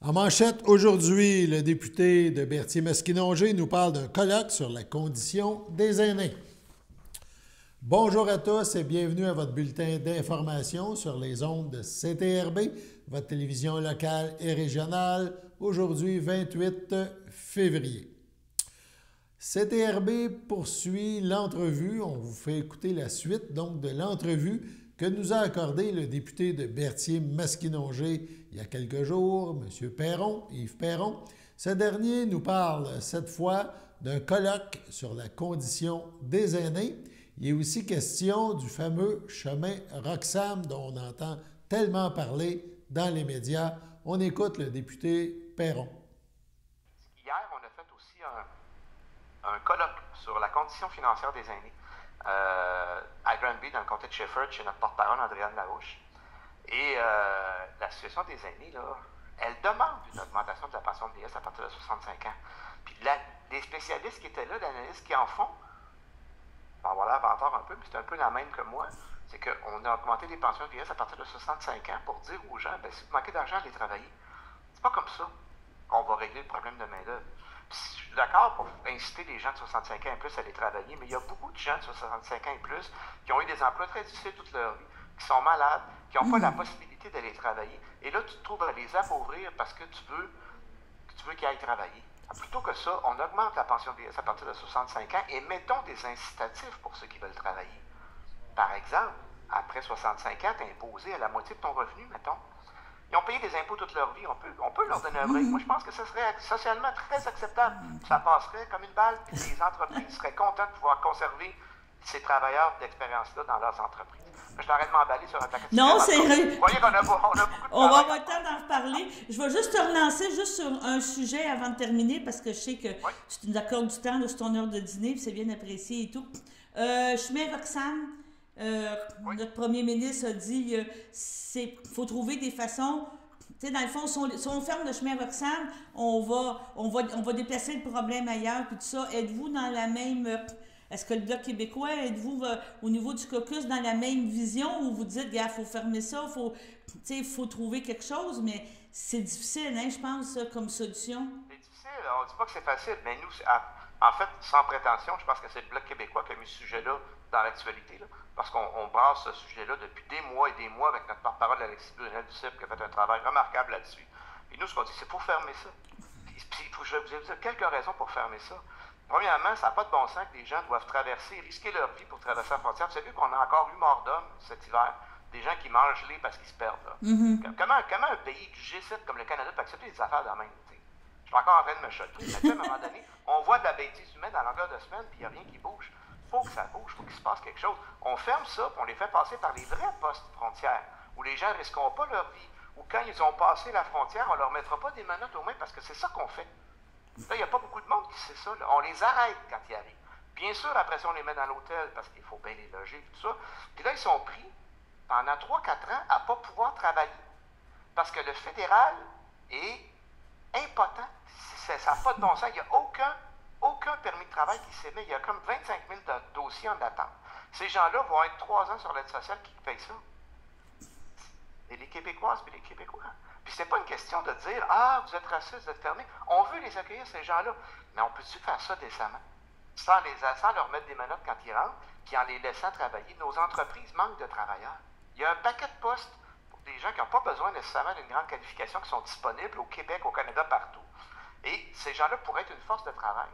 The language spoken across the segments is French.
En manchette, aujourd'hui, le député de Berthier-Maskinongé nous parle d'un colloque sur la condition des aînés. Bonjour à tous et bienvenue à votre bulletin d'information sur les ondes de CTRB, votre télévision locale et régionale, aujourd'hui 28 février. CTRB poursuit l'entrevue. On vous fait écouter la suite donc de l'entrevue que nous a accordé le député de Berthier-Maskinongé il y a quelques jours, M. Perron, Yves Perron. Ce dernier nous parle cette fois d'un colloque sur la condition des aînés. Il est aussi question du fameux chemin Roxham dont on entend tellement parler dans les médias. On écoute le député Perron. Hier, on a fait aussi un colloque sur la condition financière des aînés à Granby, dans le comté de Shefford, chez notre porte-parole Andréane Larouche. Et la situation des aînés, là, elle demande une augmentation de la pension de vieillesse à partir de 65 ans. Puis les spécialistes qui étaient là, les analystes qui en font, on va avoir l'air vanteur un peu, mais c'est un peu la même que moi, c'est qu'on a augmenté les pensions de vieillesse à partir de 65 ans pour dire aux gens, bien, si vous manquez d'argent, allez travailler. C'est pas comme ça qu'on va régler le problème de main-d'œuvre. Je suis d'accord pour inciter les gens de 65 ans et plus à aller travailler, mais il y a beaucoup de gens de 65 ans et plus qui ont eu des emplois très difficiles toute leur vie, qui sont malades, qui n'ont pas la possibilité d'aller travailler. Et là, tu te trouves à les appauvrir parce que tu veux qu'ils aillent travailler. Plutôt que ça, on augmente la pension de vieillesse à partir de 65 ans et mettons des incitatifs pour ceux qui veulent travailler. Par exemple, après 65 ans, tu es imposé à la moitié de ton revenu, mettons. Ils ont payé des impôts toute leur vie. On peut leur donner un break. Moi, je pense que ce serait socialement très acceptable. Ça passerait comme une balle, puis les entreprises seraient contentes de pouvoir conserver ces travailleurs d'expérience-là dans leurs entreprises. Je t'arrête de m'emballer sur un paquet de Non, c'est vrai. Vous voyez qu'on a beaucoup de travail. On va avoir le temps d'en reparler. Je vais juste te relancer juste sur un sujet avant de terminer, parce que je sais que tu nous accordes du temps, c'est ton heure de dîner, puis c'est bien apprécié et tout. Chemin Roxham, notre premier ministre a dit qu'il faut trouver des façons. Tu sais, dans le fond, si on ferme le chemin Roxham, on va déplacer le problème ailleurs, puis tout ça. Êtes-vous dans la même... Est-ce que le Bloc québécois, êtes-vous au niveau du caucus dans la même vision où vous dites, il faut fermer ça, il faut trouver quelque chose, mais c'est difficile, hein, je pense, ça, comme solution? C'est difficile, on ne dit pas que c'est facile, mais nous, en fait, sans prétention, je pense que c'est le Bloc québécois qui a mis ce sujet-là dans l'actualité, là, parce qu'on brasse ce sujet-là depuis des mois et des mois avec notre porte-parole Alexis Brunel-Duceppe qui a fait un travail remarquable là-dessus. Et nous, ce qu'on dit, c'est pour fermer ça. Puis, je vais vous dire quelques raisons pour fermer ça. Premièrement, ça n'a pas de bon sens que les gens doivent traverser, risquer leur vie pour traverser la frontière. Vous savez qu'on a encore eu mort d'hommes cet hiver, des gens qui mangent gelé parce qu'ils se perdent. Là. Comment un pays du G7 comme le Canada peut accepter des affaires de même? T'sais? Je suis encore en train de me choquer. Mais à un moment donné, on voit de la bêtise humaine à longueur de semaine, puis il n'y a rien qui bouge. Il faut que ça bouge, il faut qu'il se passe quelque chose. On ferme ça, puis on les fait passer par les vrais postes frontières, où les gens ne risqueront pas leur vie, où quand ils ont passé la frontière, on ne leur mettra pas des menottes aux mains, parce que c'est ça qu'on fait. Là, il n'y a pas beaucoup de monde qui sait ça. Là. On les arrête quand ils arrivent. Bien sûr, après ça, on les met dans l'hôtel parce qu'il faut bien les loger et tout ça. Puis là, ils sont pris pendant 3-4 ans à ne pas pouvoir travailler. Parce que le fédéral est impotent. Ça n'a pas de bon sens. Il n'y a aucun permis de travail qui s'émet. Il y a comme 25 000 dossiers en attente. Ces gens-là vont être 3 ans sur l'aide sociale qui payent ça. Et les Québécoises et les Québécois. Puis c'est pas une question de dire « Ah, vous êtes raciste, vous êtes fermé. » On veut les accueillir, ces gens-là. Mais on peut-tu faire ça décemment? Sans leur mettre des menottes quand ils rentrent, puis en les laissant travailler. Nos entreprises manquent de travailleurs. Il y a un paquet de postes pour des gens qui n'ont pas besoin nécessairement d'une grande qualification qui sont disponibles au Québec, au Canada, partout. Et ces gens-là pourraient être une force de travail.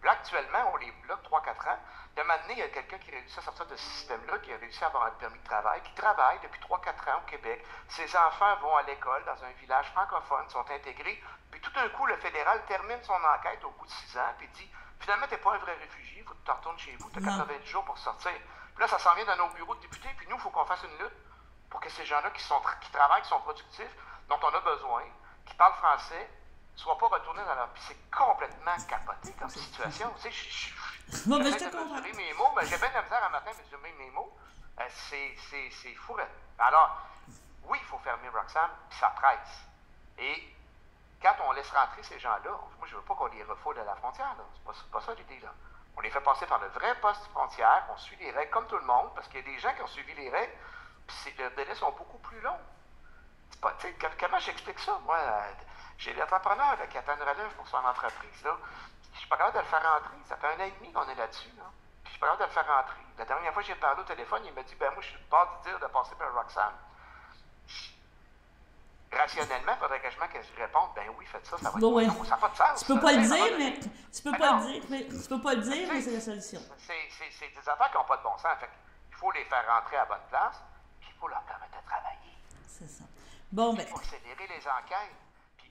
Là, actuellement, on les bloque 3-4 ans. De maintenant, il y a quelqu'un qui réussit à sortir de ce système-là, qui a réussi à avoir un permis de travail, qui travaille depuis 3-4 ans au Québec. Ses enfants vont à l'école dans un village francophone, sont intégrés. Puis tout d'un coup, le fédéral termine son enquête au bout de 6 ans, puis dit « Finalement, tu n'es pas un vrai réfugié, il faut que tu retournes chez vous, tu as 90 jours pour sortir. » Puis là, ça s'en vient dans nos bureaux de députés, puis nous, il faut qu'on fasse une lutte pour que ces gens-là qui travaillent, qui sont productifs, dont on a besoin, qui parlent français, ne soient pas retournés dans leur... Puis c'est complètement capoté comme situation. Tu sais, j'essaie de mesurer mes mots, mais j'ai bien de la misère un matin à mesurer mes mots. C'est fou. Alors, oui, il faut fermer Roxham, puis ça presse. Et quand on laisse rentrer ces gens-là, moi, je ne veux pas qu'on les refoule à la frontière. C'est pas ça l'idée, là. On les fait passer par le vrai poste frontière, on suit les règles comme tout le monde, parce qu'il y a des gens qui ont suivi les règles, puis les délais sont beaucoup plus longs. Comment j'explique ça, moi? J'ai l'entrepreneur qui attend une relève pour son entreprise. Là. Je suis pas capable de le faire rentrer. Ça fait 1 an et demi qu'on est là-dessus. Là. Puis je suis pas capable de le faire rentrer. La dernière fois que j'ai parlé au téléphone, il m'a dit, ben moi, je suis pas de dire de passer par Roxane. Rationnellement, il faudrait que je réponde, ben oui, faites ça, ça va être ouais. bon. Ça n'a pas de sens. Tu peux pas le dire, mais tu peux pas le dire, mais c'est la solution. C'est des affaires qui n'ont pas de bon sens. Fait il faut les faire rentrer à bonne place, puis il faut leur permettre de travailler. C'est ça. Bon, il faut accélérer les enquêtes. Puis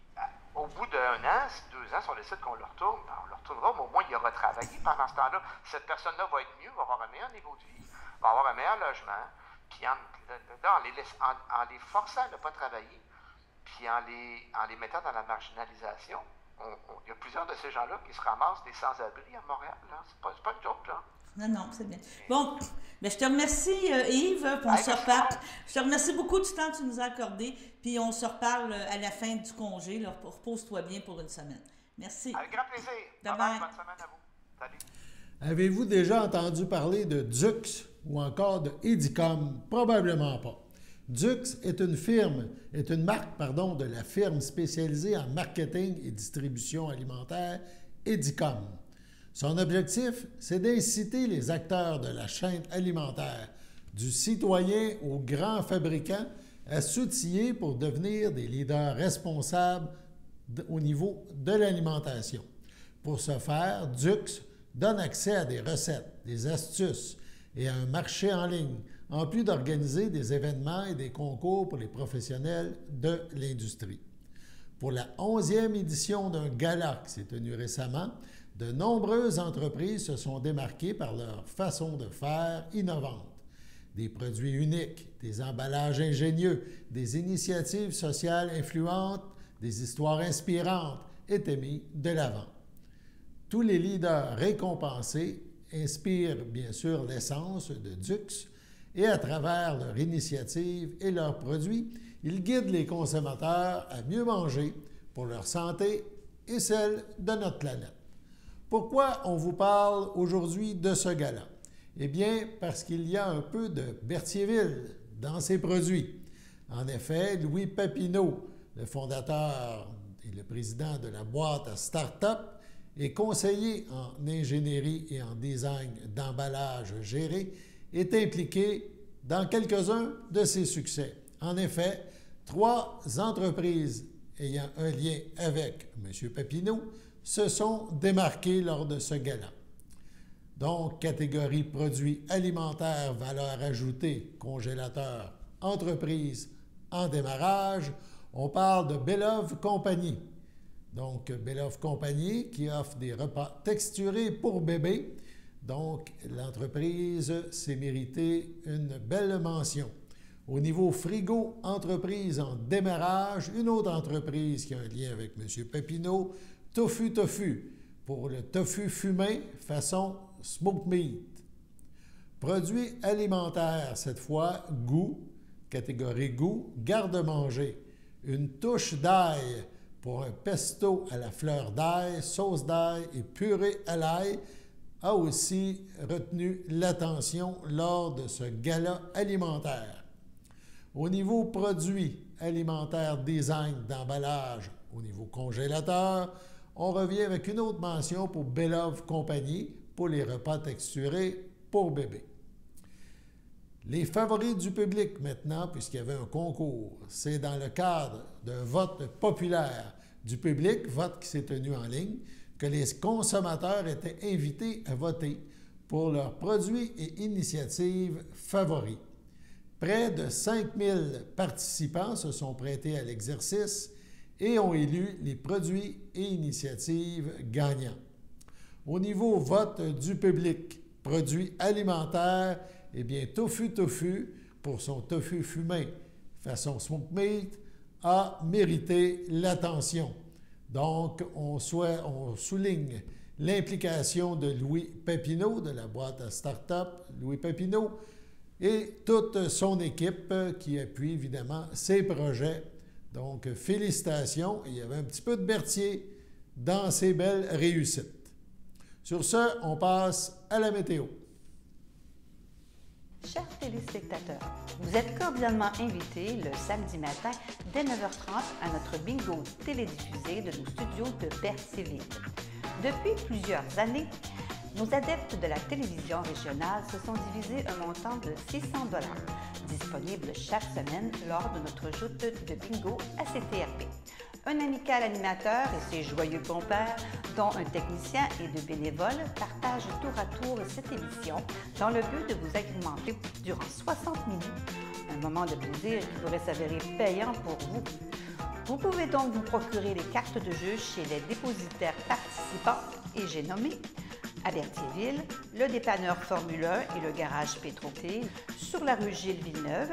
au bout d'1 an, 2 ans, si on décide qu'on le retourne, ben, on le retournera, mais au moins il aura travaillé pendant ce temps-là. Cette personne-là va être mieux, va avoir un meilleur niveau de vie, va avoir un meilleur logement, puis en les forçant à ne pas travailler, puis en les mettant dans la marginalisation, il y a plusieurs de ces gens-là qui se ramassent des sans-abri à Montréal. C'est pas une joke, là. Non, c'est bien. Bon, ben, je te remercie, Yves, puis on se reparle. Je te remercie beaucoup du temps que tu nous as accordé, puis on se reparle à la fin du congé. Là, repose-toi bien pour une semaine. Merci. Avec grand plaisir. Bye-bye. Bonne semaine à vous. Salut. Avez-vous déjà entendu parler de Dux ou encore de Edicom? Probablement pas. Dux est une marque de la firme spécialisée en marketing et distribution alimentaire Edicom. Son objectif, c'est d'inciter les acteurs de la chaîne alimentaire, du citoyen au grand fabricant, à s'outiller pour devenir des leaders responsables au niveau de l'alimentation. Pour ce faire, Dux donne accès à des recettes, des astuces et à un marché en ligne, en plus d'organiser des événements et des concours pour les professionnels de l'industrie. Pour la 11e édition d'un gala qui s'est tenu récemment, de nombreuses entreprises se sont démarquées par leur façon de faire innovante. Des produits uniques, des emballages ingénieux, des initiatives sociales influentes, des histoires inspirantes étaient mis de l'avant. Tous les leaders récompensés inspirent bien sûr l'essence de Dux et à travers leur initiative et leurs produits, ils guident les consommateurs à mieux manger pour leur santé et celle de notre planète. Pourquoi on vous parle aujourd'hui de ce gala? Eh bien, parce qu'il y a un peu de Berthierville dans ses produits. En effet, Louis Papineau, le fondateur et le président de la boîte à start-up, et conseiller en ingénierie et en design d'emballage géré, est impliqué dans quelques-uns de ses succès. En effet, 3 entreprises ayant un lien avec M. Papineau se sont démarquées lors de ce gala. Donc, catégorie produits alimentaires, valeur ajoutée, congélateur, entreprise en démarrage, on parle de Belove Compagnie. Donc, Belove Compagnie qui offre des repas texturés pour bébés. Donc, l'entreprise s'est méritée une belle mention. Au niveau frigo, entreprise en démarrage, une autre entreprise qui a un lien avec M. Papineau, Tofu Tofu, pour le tofu fumé façon smoked meat. Produits alimentaires, cette fois, goût, catégorie goût, garde-manger. Une touche d'ail pour un pesto à la fleur d'ail, sauce d'ail et purée à l'ail a aussi retenu l'attention lors de ce gala alimentaire. Au niveau produits alimentaires, design d'emballage, au niveau congélateur, on revient avec une autre mention pour Belove Compagnie pour les repas texturés pour bébés. Les favoris du public maintenant, puisqu'il y avait un concours, c'est dans le cadre d'un vote populaire du public, vote qui s'est tenu en ligne, que les consommateurs étaient invités à voter pour leurs produits et initiatives favoris. Près de 5000 participants se sont prêtés à l'exercice et ont élu les produits et initiatives gagnants. Au niveau vote du public, produits alimentaires, eh bien, Tofu Tofu, pour son tofu fumé façon smoked meat, a mérité l'attention. Donc, on souligne l'implication de Louis Papineau, de la boîte à start-up Louis Papineau, et toute son équipe qui appuie évidemment ses projets. Donc, félicitations. Il y avait un petit peu de Berthier dans ces belles réussites. Sur ce, on passe à la météo. chers téléspectateurs. Vous êtes cordialement invités le samedi matin dès 9h30 à notre bingo télédiffusé de nos studios de Berthierville. Depuis plusieurs années, nos adeptes de la télévision régionale se sont divisés un montant de 600 $, disponible chaque semaine lors de notre joute de bingo à CTRP. Un amical animateur et ses joyeux compères, dont un technicien et deux bénévoles, partagent tour à tour cette émission dans le but de vous agrémenter durant 60 minutes. Un moment de plaisir qui pourrait s'avérer payant pour vous. Vous pouvez donc vous procurer les cartes de jeu chez les dépositaires participants et j'ai nommé à Berthierville, le dépanneur Formule 1 et le garage Pétroté sur la rue Gilles Villeneuve,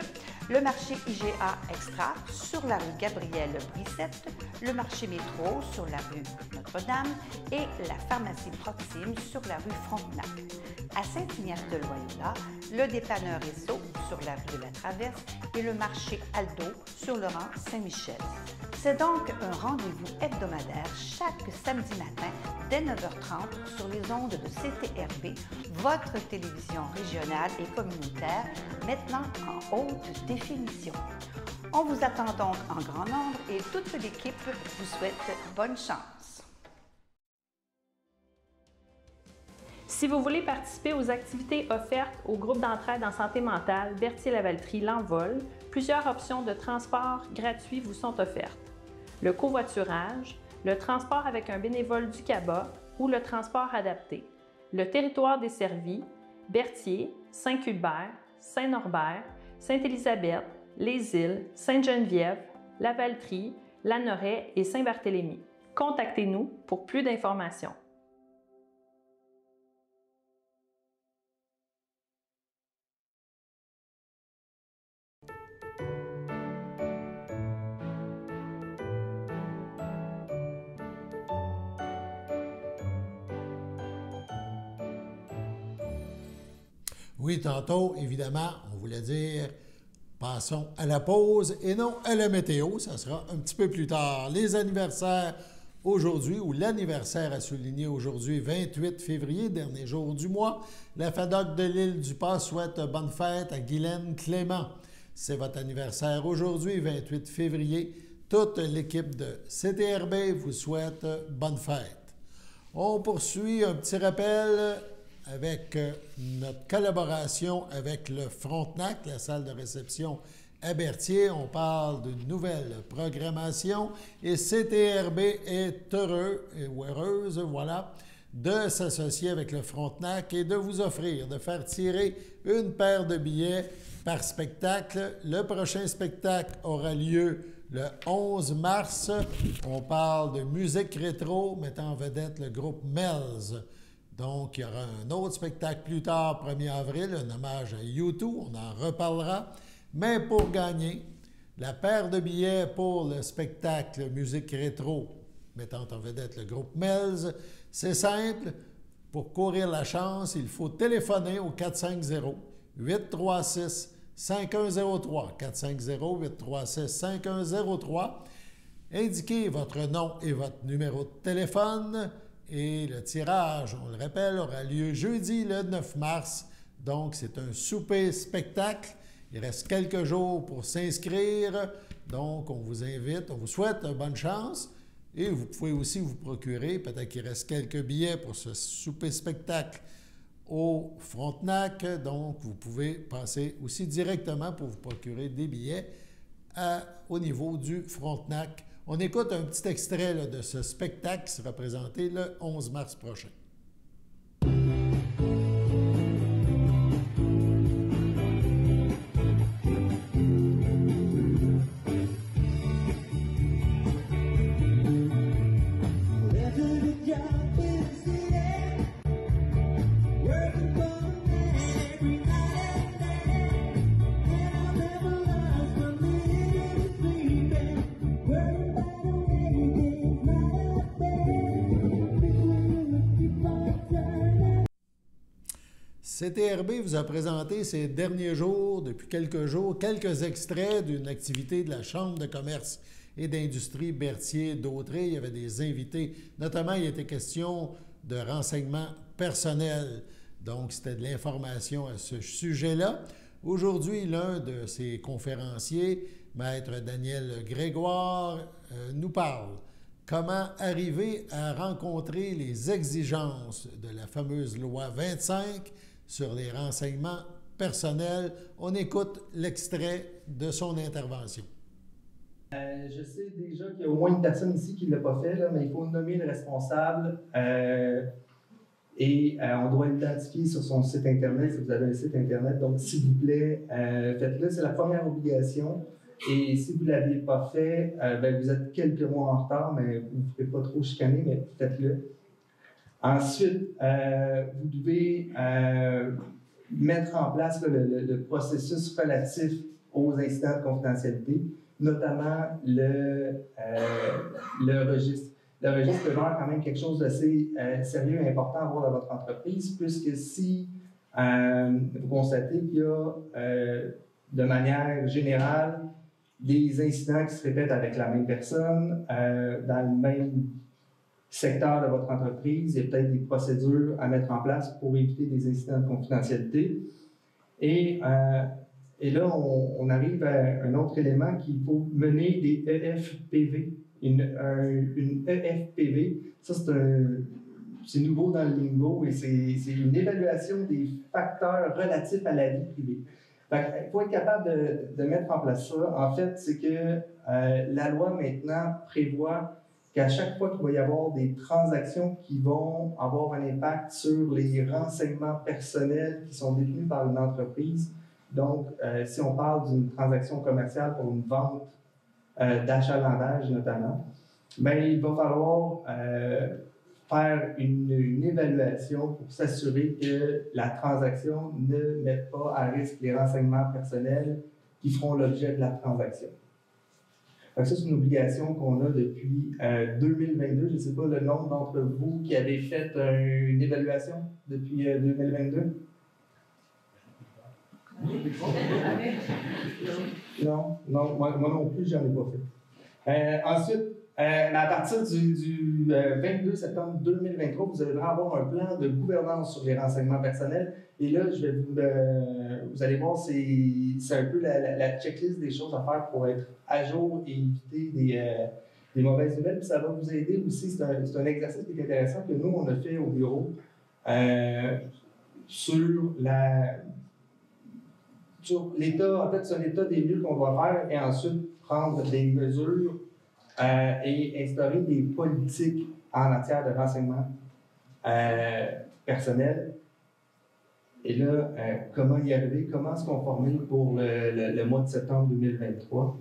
le marché IGA Extra sur la rue Gabrielle Brissette, le marché Métro sur la rue Notre-Dame et la pharmacie Proxime sur la rue Frontenac. À Saint-Ignace-de-Loyola, le dépanneur Esso sur la rue de la Traverse et le marché Aldo sur le rang Saint-Michel. C'est donc un rendez-vous hebdomadaire chaque samedi matin dès 9h30 sur les ondes de CTRB, votre télévision régionale et communautaire, maintenant en haute définition. On vous attend donc en grand nombre et toute l'équipe vous souhaite bonne chance. Si vous voulez participer aux activités offertes au groupe d'entraide en santé mentale Berthier-Lavaltrie L'Envol, plusieurs options de transport gratuits vous sont offertes. Le covoiturage, le transport avec un bénévole du CABA ou le transport adapté. Le territoire desservi, Berthier, Saint-Cuthbert, Saint-Norbert, Sainte-Élisabeth, Les Îles, Sainte-Geneviève, Lavaltrie, Lanoraie et Saint-Barthélemy. Contactez-nous pour plus d'informations. Oui, tantôt, évidemment, on voulait dire passons à la pause et non à la météo. Ça sera un petit peu plus tard. Les anniversaires aujourd'hui, ou l'anniversaire à souligner aujourd'hui, 28 février, dernier jour du mois. La FADOC de l'île du Pas souhaite bonne fête à Guylaine Clément. C'est votre anniversaire aujourd'hui, 28 février. Toute l'équipe de CTRB vous souhaite bonne fête. On poursuit un petit rappel avec notre collaboration avec le Frontenac, la salle de réception à Berthier. On parle d'une nouvelle programmation et CTRB est heureux ou heureuse, voilà, de s'associer avec le Frontenac et de vous offrir, de faire tirer une paire de billets par spectacle. Le prochain spectacle aura lieu le 11 mars. On parle de musique rétro mettant en vedette le groupe Melz. Donc, il y aura un autre spectacle plus tard, 1er avril, un hommage à U2, on en reparlera. Mais pour gagner la paire de billets pour le spectacle musique rétro mettant en vedette le groupe Melz, c'est simple. Pour courir la chance, il faut téléphoner au 450-836-5103. 450-836-5103. Indiquez votre nom et votre numéro de téléphone. Et le tirage, on le rappelle, aura lieu jeudi le 9 mars. Donc, c'est un souper-spectacle. Il reste quelques jours pour s'inscrire. Donc, on vous invite, on vous souhaite bonne chance. Et vous pouvez aussi vous procurer, peut-être qu'il reste quelques billets pour ce souper-spectacle au Frontenac. Donc, vous pouvez passer aussi directement pour vous procurer des billets au niveau du Frontenac. On écoute un petit extrait là, de ce spectacle qui sera présenté le 11 mars prochain. CTRB vous a présenté ces derniers jours, depuis quelques jours, quelques extraits d'une activité de la Chambre de commerce et d'industrie Berthier-Dautrey. Il y avait des invités, notamment il était question de renseignements personnels. Donc, c'était de l'information à ce sujet-là. Aujourd'hui, l'un de ces conférenciers, Maître Daniel Grégoire, nous parle comment arriver à rencontrer les exigences de la fameuse loi 25 sur les renseignements personnels. On écoute l'extrait de son intervention. Je sais déjà qu'il y a au moins une personne ici qui ne l'a pas fait, là, mais il faut nommer le responsable et on doit l'identifier sur son site Internet, si vous avez un site Internet. Donc, s'il vous plaît, faites-le. C'est la première obligation. Et si vous ne l'aviez pas fait, vous êtes quelques mois en retard, mais vous ne ferez pas trop chicaner, mais faites-le. Ensuite, vous devez mettre en place le processus relatif aux incidents de confidentialité, notamment le registre. Le registre demeure quand même quelque chose d'assez sérieux et important à avoir dans votre entreprise, puisque si vous constatez qu'il y a, de manière générale, des incidents qui se répètent avec la même personne, dans le même secteur de votre entreprise, il y a peut-être des procédures à mettre en place pour éviter des incidents de confidentialité. Et là, on arrive à un autre élément qu'il faut mener des EFPV. Une EFPV, ça c'est nouveau dans le lingo et c'est une évaluation des facteurs relatifs à la vie privée. Il faut être capable de mettre en place ça. En fait, c'est que la loi maintenant prévoit qu'à chaque fois qu'il va y avoir des transactions qui vont avoir un impact sur les renseignements personnels qui sont détenus par une entreprise, donc si on parle d'une transaction commerciale pour une vente d'achalandage notamment, il va falloir faire une évaluation pour s'assurer que la transaction ne mette pas à risque les renseignements personnels qui feront l'objet de la transaction. Donc ça, c'est une obligation qu'on a depuis 2022. Je ne sais pas le nombre d'entre vous qui avez fait une évaluation depuis 2022. Non, moi non plus, j'en ai pas fait. Ensuite, à partir du 22 septembre 2023, vous devrez avoir un plan de gouvernance sur les renseignements personnels. Et là, je vais vous allez voir, c'est un peu la checklist des choses à faire pour être à jour et éviter des mauvaises nouvelles. Puis ça va vous aider aussi. C'est un exercice qui est intéressant que nous, on a fait au bureau sur l'état, en fait, c'est un état des lieux qu'on doit faire et ensuite prendre des mesures et instaurer des politiques en matière de renseignement personnel. Et là, comment y arriver, comment se conformer pour le mois de septembre 2023.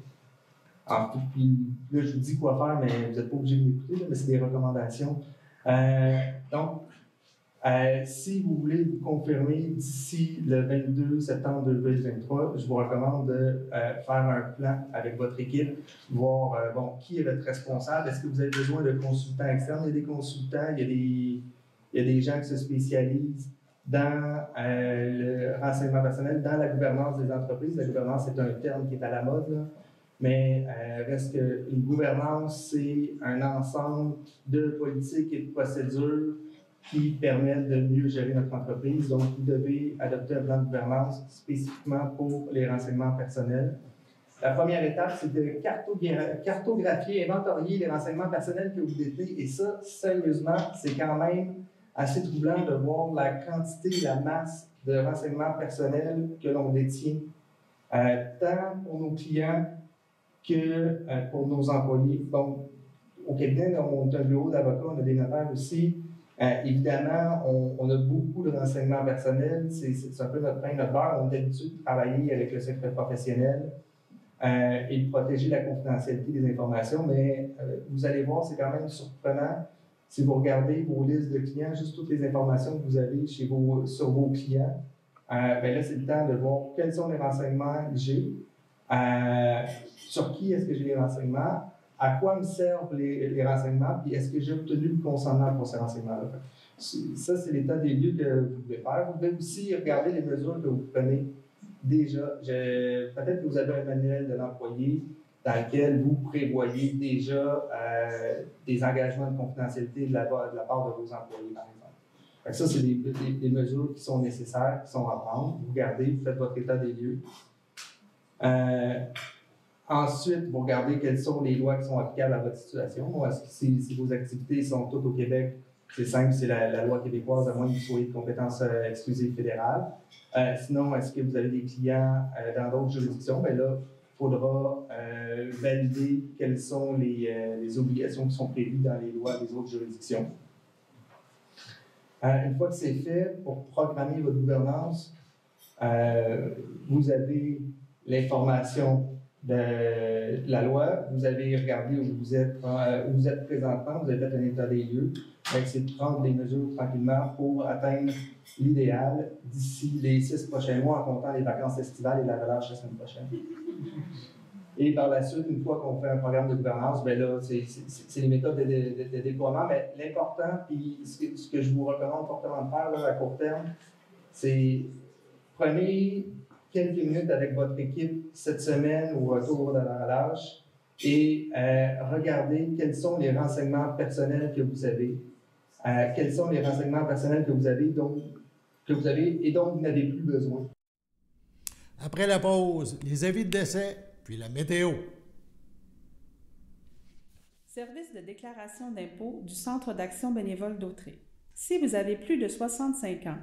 Puis là, je vous dis quoi faire, mais vous n'êtes pas obligé de m'écouter, mais c'est des recommandations. Donc, si vous voulez vous confirmer d'ici le 22 septembre 2023, je vous recommande de faire un plan avec votre équipe, voir qui est votre responsable. Est-ce que vous avez besoin de consultants externes? Il y a des consultants, il y a des gens qui se spécialisent dans le renseignement personnel, dans la gouvernance des entreprises. La gouvernance, c'est un terme qui est à la mode, là. Mais reste que une gouvernance, c'est un ensemble de politiques et de procédures qui permettent de mieux gérer notre entreprise. Donc, vous devez adopter un plan de gouvernance spécifiquement pour les renseignements personnels. La première étape, c'est de cartographier, inventorier les renseignements personnels que vous détenez. Et ça, sérieusement, c'est quand même assez troublant de voir la quantité, la masse de renseignements personnels que l'on détient, tant pour nos clients que pour nos employés. Donc, au cabinet, on a un bureau d'avocats, on a des notaires aussi. Évidemment, on a beaucoup de renseignements personnels. C'est un peu notre pain, notre beurre. On est habitué de travailler avec le secret professionnel et de protéger la confidentialité des informations. Mais vous allez voir, c'est quand même surprenant. Si vous regardez vos listes de clients, juste toutes les informations que vous avez sur vos clients, là, c'est le temps de voir quels sont les renseignements que j'ai, sur qui est-ce que j'ai les renseignements, à quoi me servent les renseignements, puis est-ce que j'ai obtenu le consentement pour ces renseignements-là. Ça, c'est l'état des lieux que vous devez faire. Vous devez aussi regarder les mesures que vous prenez déjà. Peut-être que vous avez un manuel de l'employé dans lequel vous prévoyez déjà des engagements de confidentialité de la part de vos employés, par exemple. Fait que ça, c'est des mesures qui sont nécessaires, qui sont à prendre. Vous regardez, vous faites votre état des lieux. Ensuite, vous regardez quelles sont les lois qui sont applicables à votre situation. Est-ce que si vos activités sont toutes au Québec, c'est simple, c'est la loi québécoise, à moins que vous soyez de compétence exclusive fédérale. Sinon, est-ce que vous avez des clients dans d'autres juridictions? Bien là, il faudra valider quelles sont les obligations qui sont prévues dans les lois des autres juridictions. Une fois que c'est fait, pour programmer votre gouvernance, vous avez l'information de la loi, vous avez regardé où vous êtes présentement, vous avez fait un état des lieux. C'est de prendre des mesures tranquillement pour atteindre l'idéal d'ici les 6 prochains mois, en comptant les vacances estivales et la relâche la semaine prochaine. Et par la suite, une fois qu'on fait un programme de gouvernance, bien là, c'est les méthodes de déploiement. Mais l'important, puis ce que je vous recommande fortement de faire là, à court terme, c'est prenez quelques minutes avec votre équipe cette semaine au retour de la relâche et regardez quels sont les renseignements personnels que vous avez. Quels sont les renseignements personnels que vous avez et dont vous n'avez plus besoin. Après la pause, les avis de décès, puis la météo. Service de déclaration d'impôt du Centre d'action bénévole d'Autrey. Si vous avez plus de 65 ans,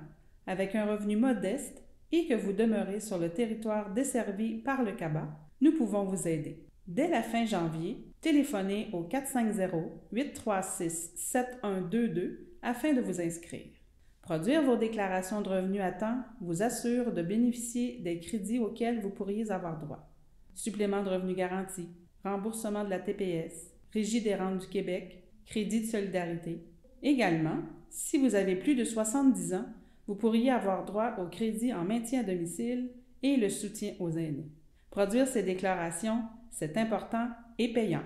avec un revenu modeste et que vous demeurez sur le territoire desservi par le CABA, nous pouvons vous aider. Dès la fin janvier, téléphonez au 450-836-7122 afin de vous inscrire. Produire vos déclarations de revenus à temps vous assure de bénéficier des crédits auxquels vous pourriez avoir droit. Supplément de revenus garanti, remboursement de la TPS, Régie des rentes du Québec, crédit de solidarité. Également, si vous avez plus de 70 ans, vous pourriez avoir droit au crédit en maintien à domicile et le soutien aux aînés. Produire ces déclarations, c'est important et payant.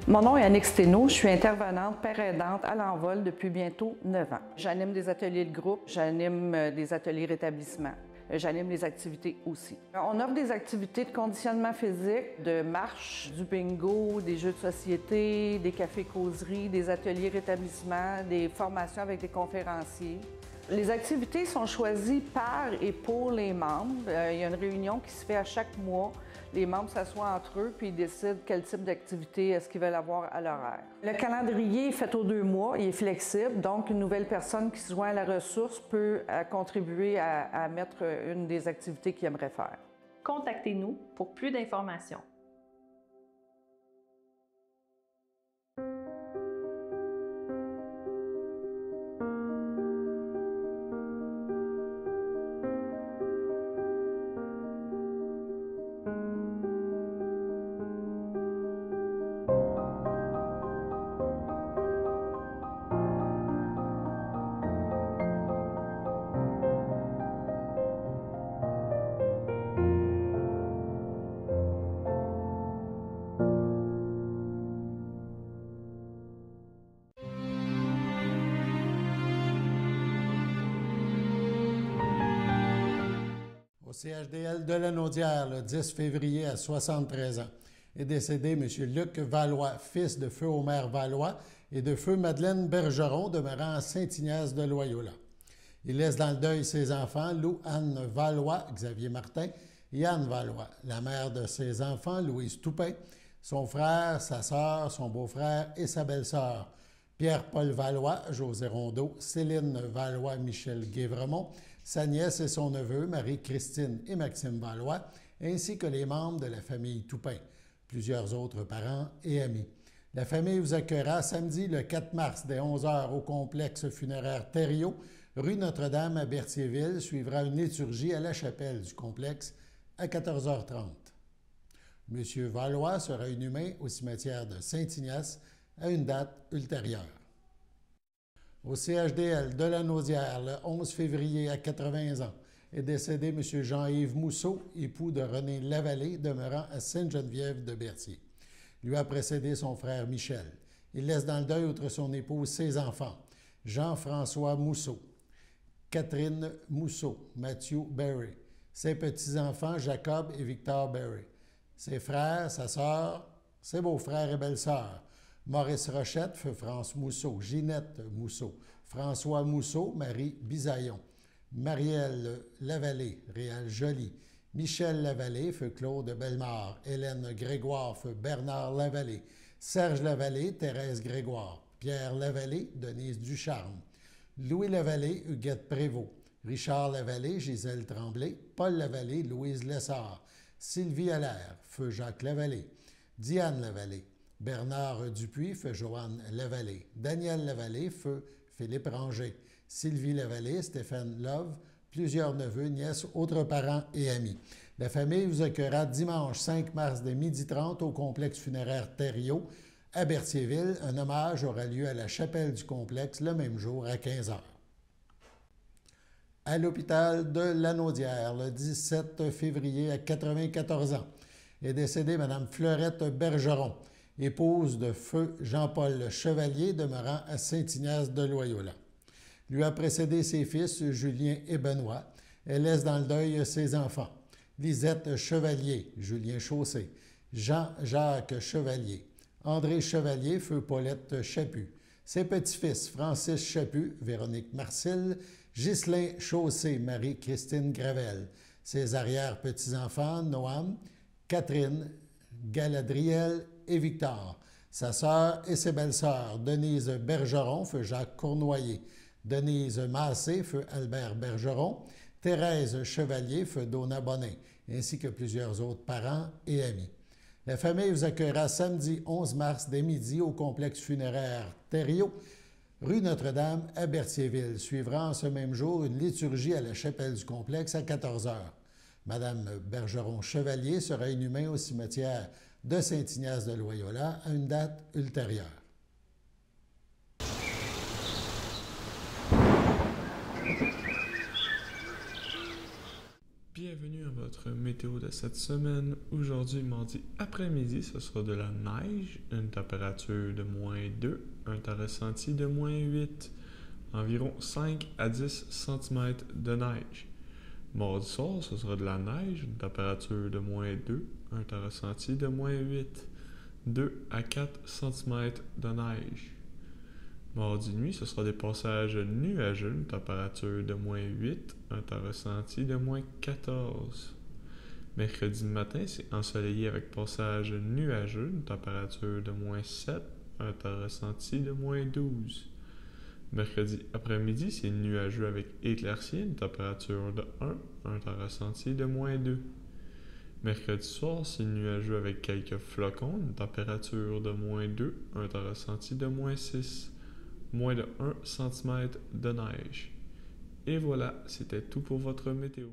Mon nom est Annick Steno, je suis intervenante père aidante à l'Envol depuis bientôt 9 ans. J'anime des ateliers de groupe, j'anime des ateliers rétablissement. J'anime les activités aussi. On offre des activités de conditionnement physique, de marche, du bingo, des jeux de société, des cafés-causeries, des ateliers rétablissement, des formations avec des conférenciers. Les activités sont choisies par et pour les membres. Il y a une réunion qui se fait à chaque mois. Les membres s'assoient entre eux puis ils décident quel type d'activité est-ce qu'ils veulent avoir à l'horaire. Le calendrier est fait aux 2 mois, il est flexible, donc une nouvelle personne qui se joint à la ressource peut contribuer à mettre une des activités qu'il aimerait faire. Contactez-nous pour plus d'informations. Au CHDL de la Naudière, le 10 février, à 73 ans, est décédé M. Luc Valois, fils de feu Omer Valois et de feu Madeleine Bergeron, demeurant à Saint-Ignace de Loyola. Il laisse dans le deuil ses enfants, Lou-Anne Valois, Xavier Martin et Anne Valois, la mère de ses enfants, Louise Toupin, son frère, sa sœur, son beau-frère et sa belle-sœur, Pierre-Paul Valois, José Rondeau, Céline Valois, Michel Guévremont, sa nièce et son neveu, Marie-Christine et Maxime Valois, ainsi que les membres de la famille Toupin, plusieurs autres parents et amis. La famille vous accueillera samedi le 4 mars dès 11h au complexe funéraire Thériault, rue Notre-Dame à Berthierville. Suivra une liturgie à la chapelle du complexe à 14h30. M. Valois sera inhumé au cimetière de Saint-Ignace à une date ultérieure. Au CHDL de la Naudière, le 11 février à 80 ans, est décédé M. Jean-Yves Mousseau, époux de René Lavallée, demeurant à Sainte-Geneviève de Berthier. Lui a précédé son frère Michel. Il laisse dans le deuil, outre son épouse, ses enfants, Jean-François Mousseau, Catherine Mousseau, Mathieu Berry, ses petits-enfants Jacob et Victor Berry, ses frères, sa sœur, ses beaux-frères et belles-sœurs. Maurice Rochette, feu France Mousseau, Ginette Mousseau, François Mousseau, Marie Bisaillon, Marielle Lavallée, Réal Joly, Michel Lavallée, feu Claude Bellemare, Hélène Grégoire, feu Bernard Lavallée, Serge Lavallée, Thérèse Grégoire, Pierre Lavallée, Denise Ducharme, Louis Lavallée, Huguette Prévost, Richard Lavallée, Gisèle Tremblay, Paul Lavallée, Louise Lessard, Sylvie Allaire, feu Jacques Lavallée, Diane Lavallée, Bernard Dupuis, feu Joanne Lavallée, Daniel Lavallée, feu Philippe Ranger, Sylvie Lavallée, Stéphane Love, plusieurs neveux, nièces, autres parents et amis. La famille vous accueillera dimanche 5 mars dès 12h30 au complexe funéraire Thériault à Berthierville. Un hommage aura lieu à la chapelle du complexe le même jour à 15h. À l'hôpital de Lanaudière, le 17 février, à 94 ans, est décédée Mme Fleurette Bergeron, épouse de feu Jean-Paul Chevalier, demeurant à Saint-Ignace de Loyola. Lui a précédé ses fils Julien et Benoît. Elle laisse dans le deuil ses enfants. Lisette Chevalier, Julien Chaussé, Jean-Jacques Chevalier, André Chevalier, feu Paulette Chaput, ses petits-fils Francis Chaput, Véronique Marcille, Ghislain Chaussé, Marie-Christine Gravel, ses arrière-petits-enfants Noam, Catherine, Galadriel et Victor, sa sœur et ses belles-sœurs Denise Bergeron, feu Jacques Cournoyer, Denise Massé, feu Albert Bergeron, Thérèse Chevalier, feu Donna Bonin, ainsi que plusieurs autres parents et amis. La famille vous accueillera samedi 11 mars dès midi au complexe funéraire Thériault, rue Notre-Dame à Berthierville. Suivra en ce même jour une liturgie à la chapelle du complexe à 14h. Madame Bergeron-Chevalier sera inhumée au cimetière de Saint-Ignace de Loyola à une date ultérieure. Bienvenue à votre météo de cette semaine. Aujourd'hui, mardi après-midi, ce sera de la neige, une température de -2, un temps ressenti de -8, environ 5 à 10 cm de neige. Mardi soir, ce sera de la neige, une température de -2, un temps ressenti de -8, 2 à 4 cm de neige. Mardi nuit, ce sera des passages nuageux, une température de -8, un temps ressenti de -14. Mercredi matin, c'est ensoleillé avec passage nuageux, une température de -7, un temps ressenti de -12. Mercredi après-midi, c'est nuageux avec éclaircies, une température de 1, un temps ressenti de -2. Mercredi soir, c'est nuageux avec quelques flocons, une température de -2, un temps ressenti de -6. Moins de 1 cm de neige. Et voilà, c'était tout pour votre météo.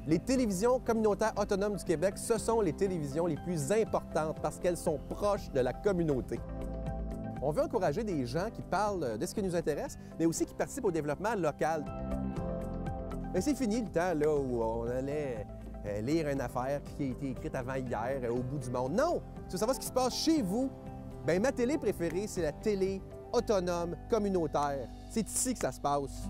Les télévisions communautaires autonomes du Québec, ce sont les télévisions les plus importantes parce qu'elles sont proches de la communauté. On veut encourager des gens qui parlent de ce qui nous intéresse, mais aussi qui participent au développement local. Mais c'est fini le temps là, où on allait lire une affaire qui a été écrite avant hier au bout du monde. Non! Tu veux savoir ce qui se passe chez vous? Bien, ma télé préférée, c'est la télé autonome communautaire. C'est ici que ça se passe.